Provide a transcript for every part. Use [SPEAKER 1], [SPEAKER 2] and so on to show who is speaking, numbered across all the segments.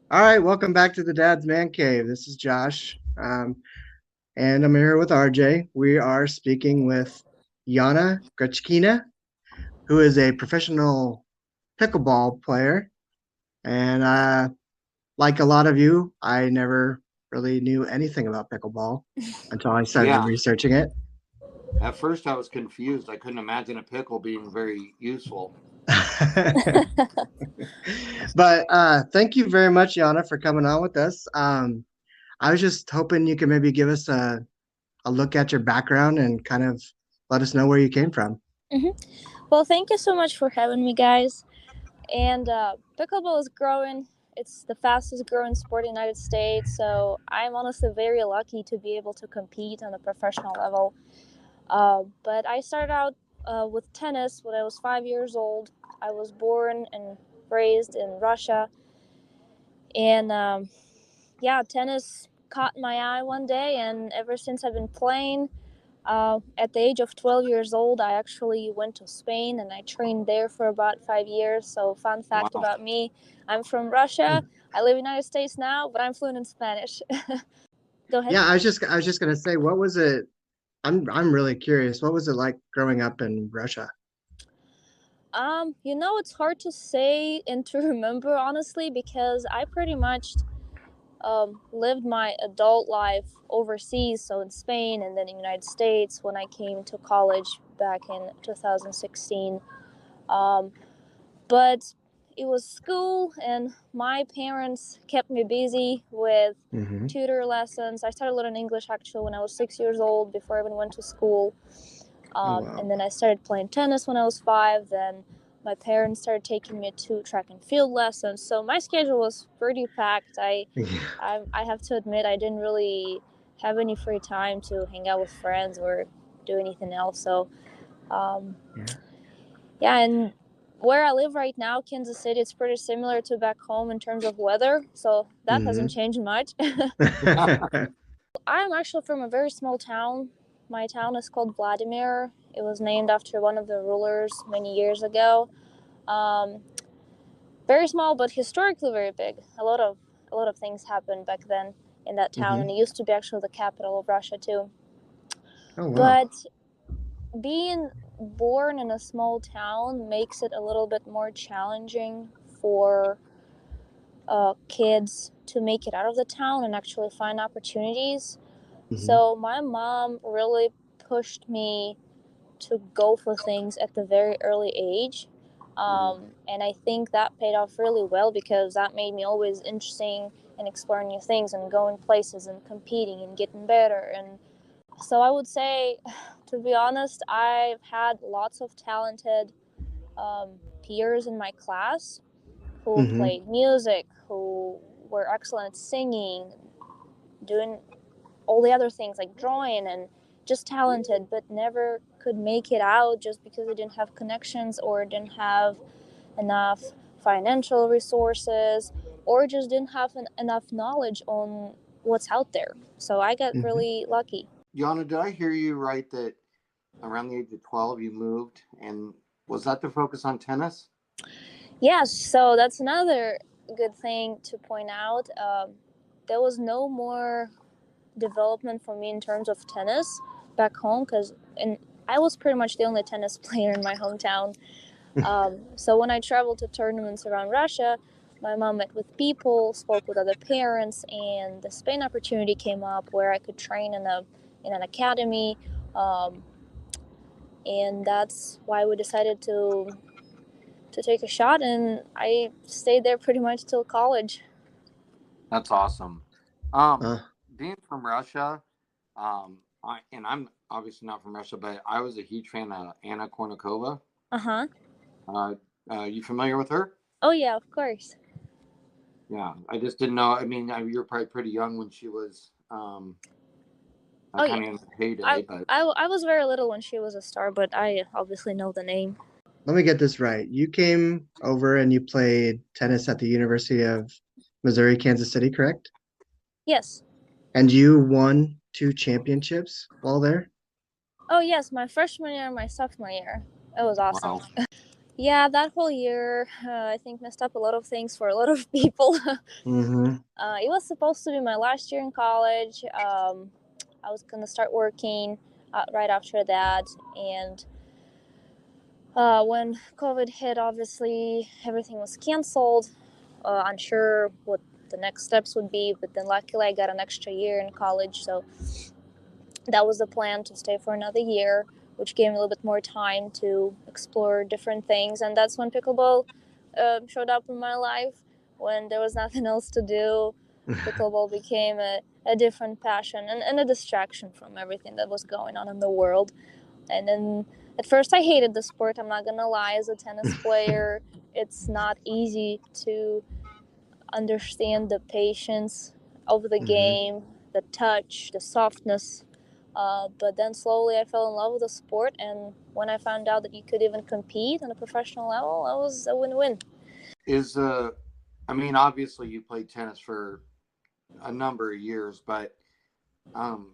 [SPEAKER 1] All right, welcome back to the Dad's Man Cave. This is Josh, and I'm here with RJ. We are speaking with Yana Grechkina, who is a professional pickleball player. And like a lot of you, I never really knew anything about pickleball until I started
[SPEAKER 2] Yeah,
[SPEAKER 1] researching it.
[SPEAKER 2] at first I was confused. I couldn't imagine a pickle being very useful.
[SPEAKER 1] But thank you very much, Yana, for coming on with us. I was just hoping you could maybe give us a look at your background and kind of let us know where you came from.
[SPEAKER 3] hmm Well, thank you so much for having me, guys. And pickleball is growing. It's the fastest growing sport in the United States. So I'm honestly very lucky to be able to compete on a professional level. But I started out with tennis when I was 5 years old. I was born and raised in Russia. And yeah, tennis caught my eye one day. And ever since I've been playing, at the age of 12 years old, I actually went to Spain and I trained there for about 5 years. So, fun fact
[SPEAKER 2] Wow.
[SPEAKER 3] about me, I'm from Russia. I live in the United States now, but I'm fluent in Spanish. Go ahead.
[SPEAKER 1] Yeah, I was just gonna say, what was it? I'm really curious. What was it like growing up in Russia?
[SPEAKER 3] It's hard to say and to remember honestly because I pretty much lived my adult life overseas, so in Spain and then in the United States when I came to college back in 2016. Um, but it was school and my parents kept me busy with
[SPEAKER 1] Hmm.
[SPEAKER 3] tutor lessons. I started learning English actually when I was 6 years old before I even went to school.
[SPEAKER 1] Oh
[SPEAKER 3] And
[SPEAKER 1] wow.
[SPEAKER 3] then I started playing tennis when I was 5. Then my parents started taking me to track and field lessons, so my schedule was pretty packed. I have to admit I didn't really have any free time to hang out with friends or do anything else. So um,
[SPEAKER 1] Yeah.
[SPEAKER 3] yeah, and where I live right now, Kansas City, it's pretty similar to back home in terms of weather, so that hasn't
[SPEAKER 1] Hmm.
[SPEAKER 3] changed much. I'm actually from a very small town. My town is called Vladimir. It was named after one of the rulers many years ago. Um, Very small, but historically very big. A lot of things happened back then in that town, and
[SPEAKER 1] Hmm.
[SPEAKER 3] it used to be actually the capital of Russia too.
[SPEAKER 1] Oh wow.
[SPEAKER 3] But being born in a small town makes it a little bit more challenging for kids to make it out of the town and actually find opportunities.
[SPEAKER 1] Hmm.
[SPEAKER 3] So my mom really pushed me to go for things at the very early age.
[SPEAKER 2] Mhm.
[SPEAKER 3] And I think that paid off really well because that made me always interesting in exploring new things and going places and competing and getting better. And so I would say, to be honest, I've had lots of talented peers in my class who
[SPEAKER 1] Hmm.
[SPEAKER 3] played music, who were excellent at singing, doing all the other things like drawing and just talented, but never could make it out just because they didn't have connections or didn't have enough financial resources or just didn't have enough knowledge on what's out there. So I got
[SPEAKER 1] Hmm.
[SPEAKER 3] really lucky.
[SPEAKER 2] Yana, did I hear you right that around the age of 12 you moved? And was that the focus on tennis?
[SPEAKER 3] Yes, so that's another good thing to point out. There was no more development for me in terms of tennis back home because I was pretty much the only tennis player in my hometown. So when I traveled to tournaments around Russia, my mom met with people, spoke with other parents, and the Spain opportunity came up where I could train in an academy, um, and that's why we decided to take a shot. And I stayed there pretty much till college.
[SPEAKER 2] That's awesome. Um,
[SPEAKER 1] Uh,
[SPEAKER 2] Being from Russia, I'm obviously not from Russia, but I was a huge fan of Anna Kournikova.
[SPEAKER 3] Uh huh.
[SPEAKER 2] Uh, you familiar with her?
[SPEAKER 3] Oh yeah, of course.
[SPEAKER 2] Yeah, I just didn't know. I mean, you were probably pretty young when she was
[SPEAKER 3] Oh yeah.
[SPEAKER 2] kind of in her heyday,
[SPEAKER 3] I,
[SPEAKER 2] but
[SPEAKER 3] I was very little when she was a star, but I obviously know the name.
[SPEAKER 1] Let me get this right. You came over and you played tennis at the University of Missouri, Kansas City, correct?
[SPEAKER 3] Yes.
[SPEAKER 1] And you won two championships while there?
[SPEAKER 3] Oh yes, my freshman year and my sophomore year. It was awesome.
[SPEAKER 2] wow.
[SPEAKER 3] Yeah, that whole year, I think messed up a lot of things for a lot of people.
[SPEAKER 1] Mm-hmm.
[SPEAKER 3] It was supposed to be my last year in college. I was gonna start working right after that, and when COVID hit, obviously everything was canceled. Unsure what the next steps would be, but then luckily I got an extra year in college, so that was the plan, to stay for another year, which gave me a little bit more time to explore different things. And that's when pickleball showed up in my life. When there was nothing else to do, pickleball became a different passion and a distraction from everything that was going on in the world. And then at first I hated the sport, I'm not gonna lie. As a tennis player, it's not easy to understand the patience of the
[SPEAKER 1] Mm-hmm.
[SPEAKER 3] game, the touch, the softness. But then slowly I fell in love with the sport, and when I found out that you could even compete on a professional level, that was a win-win.
[SPEAKER 2] Is I mean, obviously you played tennis for a number of years, but um,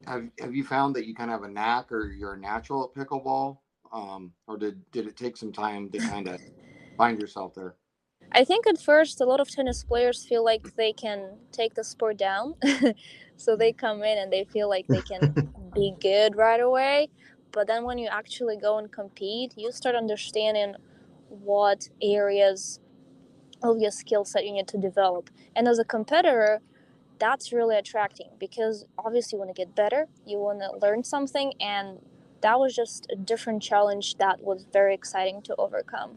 [SPEAKER 2] have you found that you kind of have a knack or you're a natural at pickleball? Or did it take some time to kind of find yourself there?
[SPEAKER 3] I think at first a lot of tennis players feel like they can take the sport down, so they come in and they feel like they can be good right away. But then when you actually go and compete, you start understanding what areas of your skill set you need to develop. And as a competitor, that's really attracting because obviously you want to get better, you want to learn something, and that was just a different challenge that was very exciting to overcome.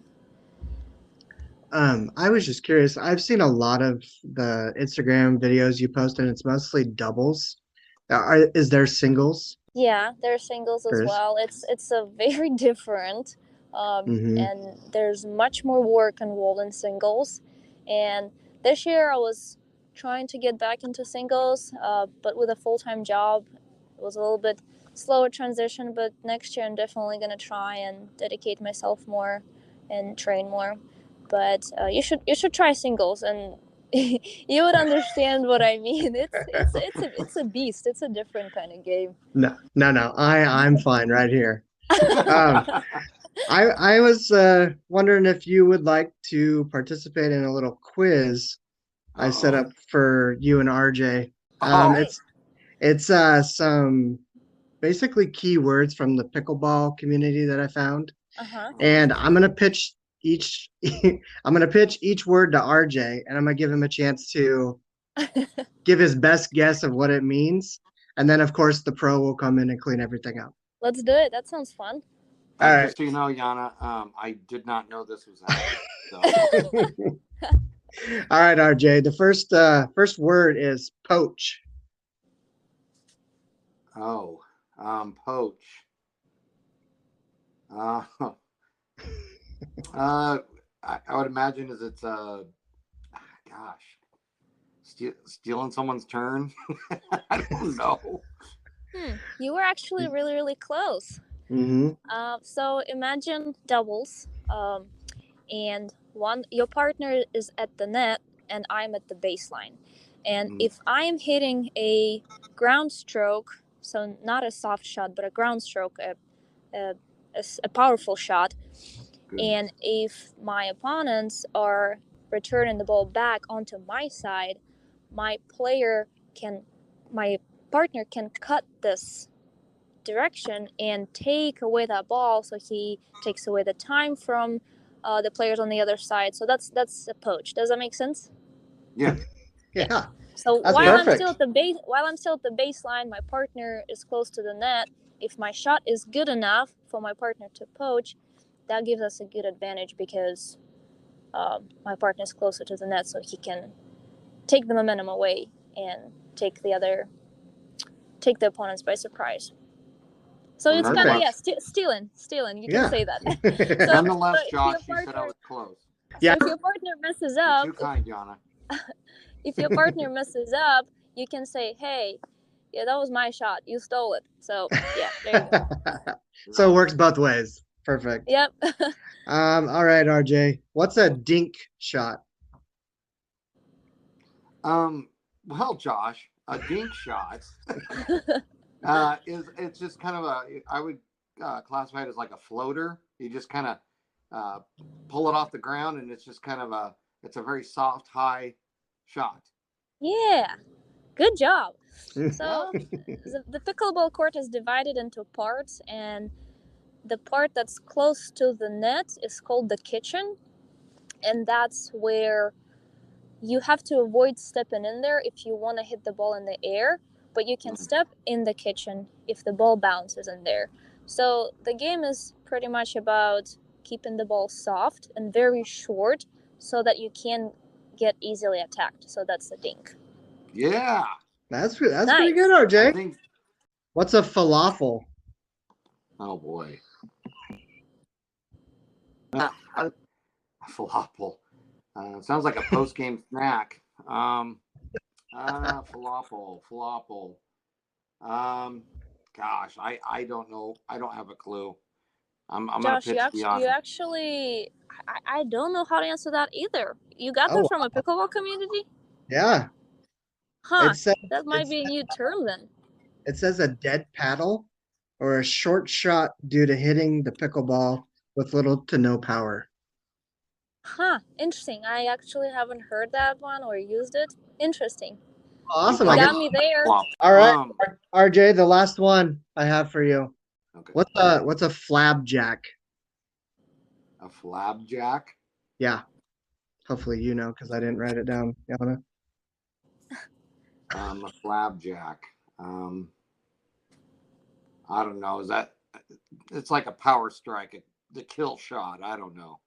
[SPEAKER 1] I was just curious. I've seen a lot of the Instagram videos you post, and it's mostly doubles. Is there singles?
[SPEAKER 3] Yeah, there's singles as
[SPEAKER 1] There is.
[SPEAKER 3] well. It's a very different,
[SPEAKER 1] Mm-hmm.
[SPEAKER 3] and there's much more work involved in singles. And this year I was trying to get back into singles, but with a full time job, it was a little bit slower transition. But next year I'm definitely gonna try and dedicate myself more and train more. But you should try singles, and you would understand what I mean. It's a beast. It's a different kind of game.
[SPEAKER 1] No, no, no. I'm fine right here. Um, I was wondering if you would like to participate in a little quiz I set
[SPEAKER 2] Uh-oh.
[SPEAKER 1] up for you and RJ.
[SPEAKER 3] All
[SPEAKER 1] Um,
[SPEAKER 2] Oh,
[SPEAKER 3] right.
[SPEAKER 1] it's it's some basically keywords from the pickleball community that I found,
[SPEAKER 3] Uh huh.
[SPEAKER 1] and I'm gonna pitch each word to RJ, and I'm gonna give him a chance to give his best guess of what it means, and then of course the pro will come in and clean everything up.
[SPEAKER 3] Let's do it. That sounds fun.
[SPEAKER 1] All right.
[SPEAKER 2] just so you know, Yana, I did not know this was happening. So,
[SPEAKER 1] All right, RJ. The first word is poach.
[SPEAKER 2] oh, poach. Uh, I would imagine is it's gosh, stealing someone's turn. I don't know.
[SPEAKER 3] You were actually really, really close.
[SPEAKER 1] Mm-hmm.
[SPEAKER 3] So imagine doubles, and your partner is at the net, and I'm at the baseline. And
[SPEAKER 2] Mm,
[SPEAKER 3] if I'm hitting a ground stroke, so not a soft shot, but a ground stroke, a, a powerful shot, and
[SPEAKER 2] goodness.
[SPEAKER 3] if my opponents are returning the ball back onto my side, my player can, my partner can cut this direction and take away that ball. So he takes away the time from the players on the other side. So that's a poach. Does that make sense?
[SPEAKER 2] Yeah.
[SPEAKER 3] Yeah.
[SPEAKER 1] Yeah,
[SPEAKER 3] So
[SPEAKER 1] that's
[SPEAKER 3] while
[SPEAKER 1] perfect.
[SPEAKER 3] I'm still at the baseline, my partner is close to the net. If my shot is good enough for my partner to poach, that gives us a good advantage because my partner is closer to the net, so he can take the momentum away and take the opponents by surprise. So
[SPEAKER 2] Well,
[SPEAKER 3] it's kind of, yeah,
[SPEAKER 1] Perfect.
[SPEAKER 3] stealing. You can
[SPEAKER 1] Yeah.
[SPEAKER 3] say that. so so
[SPEAKER 2] nonetheless,
[SPEAKER 3] if your
[SPEAKER 2] Josh, you said I
[SPEAKER 3] partner
[SPEAKER 2] was close.
[SPEAKER 3] so
[SPEAKER 1] Yeah.
[SPEAKER 3] if your partner messes
[SPEAKER 2] You're
[SPEAKER 3] up,
[SPEAKER 2] too kind, Yana.
[SPEAKER 3] if your partner messes up, you can say, "Hey, yeah, that was my shot. You stole it." So yeah, there you go.
[SPEAKER 1] So it
[SPEAKER 2] Nice.
[SPEAKER 1] works both ways. Perfect.
[SPEAKER 3] Yep.
[SPEAKER 1] All right, RJ. What's a dink shot?
[SPEAKER 2] Um, well, Josh, a dink shot is it's just kind of a I would classify it as like a floater. You just kind of pull it off the ground, and it's just kind of it's a very soft, high shot.
[SPEAKER 3] Yeah, good job.
[SPEAKER 2] Yeah.
[SPEAKER 3] So the pickleball court is divided into parts, and the part that's close to the net is called the kitchen, and that's where you have to avoid stepping in there if you want to hit the ball in the air, but you can step in the kitchen if the ball bounces in there. So the game is pretty much about keeping the ball soft and very short so that you can get easily attacked. So that's the thing.
[SPEAKER 2] Yeah.
[SPEAKER 1] That's
[SPEAKER 3] Nice.
[SPEAKER 1] pretty good,
[SPEAKER 2] I
[SPEAKER 1] RJ.
[SPEAKER 2] think.
[SPEAKER 1] What's a falafel?
[SPEAKER 2] Oh boy. Falafel. Sounds like a post-game snack. Falafel. Gosh, I don't know. I don't have a clue. I'm gonna
[SPEAKER 3] Josh,
[SPEAKER 2] pitch Yana.
[SPEAKER 3] you actually, I don't know how to answer that either. You got that from a pickleball community?
[SPEAKER 1] Yeah.
[SPEAKER 3] Huh,
[SPEAKER 1] It says,
[SPEAKER 3] that might be a new term then.
[SPEAKER 1] it says a dead paddle or a short shot due to hitting the pickleball with little to no power.
[SPEAKER 3] Huh, interesting. I actually haven't heard that one or used it. Interesting.
[SPEAKER 1] Awesome.
[SPEAKER 3] You
[SPEAKER 1] I
[SPEAKER 3] got
[SPEAKER 1] guess.
[SPEAKER 3] me there.
[SPEAKER 1] All right, RJ, the last one I have for you.
[SPEAKER 2] Okay.
[SPEAKER 1] What's a flabjack?
[SPEAKER 2] A flabjack?
[SPEAKER 1] Yeah. Hopefully you know because I didn't write it down, Yana.
[SPEAKER 2] A flabjack. I don't know. Is that? It's like a power strike, the kill shot. I don't know.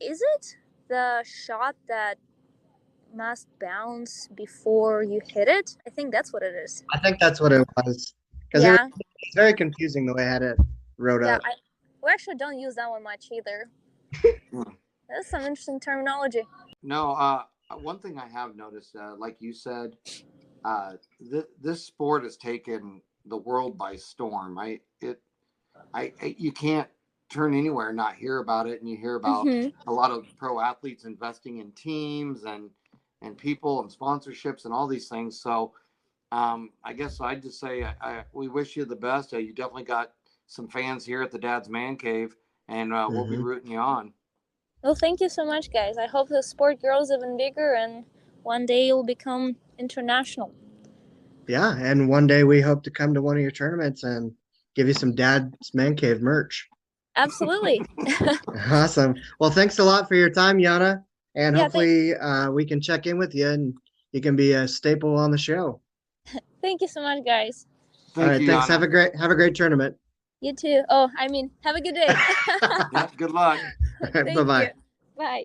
[SPEAKER 3] Is it the shot that must bounce before you hit it? I think that's what it is.
[SPEAKER 1] I think that's what it was. Because
[SPEAKER 3] Yeah.
[SPEAKER 1] it's very confusing the way I had it wrote up.
[SPEAKER 3] We actually don't use that one much either. That's some interesting terminology.
[SPEAKER 2] No, one thing I have noticed, like you said, this sport has taken the world by storm. You can't turn anywhere and not hear about it, and you hear about a lot of pro athletes investing in teams and people and sponsorships and all these things. So I guess I'd just say we wish you the best. You definitely got some fans here at the Dad's Man Cave, and we'll be rooting you on.
[SPEAKER 3] Well, thank you so much, guys. I hope the sport grows even bigger and one day you'll become international.
[SPEAKER 1] Yeah, and one day we hope to come to one of your tournaments and give you some Dad's Man Cave merch.
[SPEAKER 3] Absolutely.
[SPEAKER 1] Awesome. Well, thanks a lot for your time, Yana. And
[SPEAKER 3] Yeah,
[SPEAKER 1] hopefully we can check in with you and you can be a staple on the show.
[SPEAKER 3] Thank you so much, guys.
[SPEAKER 1] All right, thanks.
[SPEAKER 2] Yana.
[SPEAKER 1] Have a great tournament.
[SPEAKER 3] You too. Oh, I mean, have a good day.
[SPEAKER 2] Yeah, good luck.
[SPEAKER 1] Bye-bye.
[SPEAKER 3] Bye.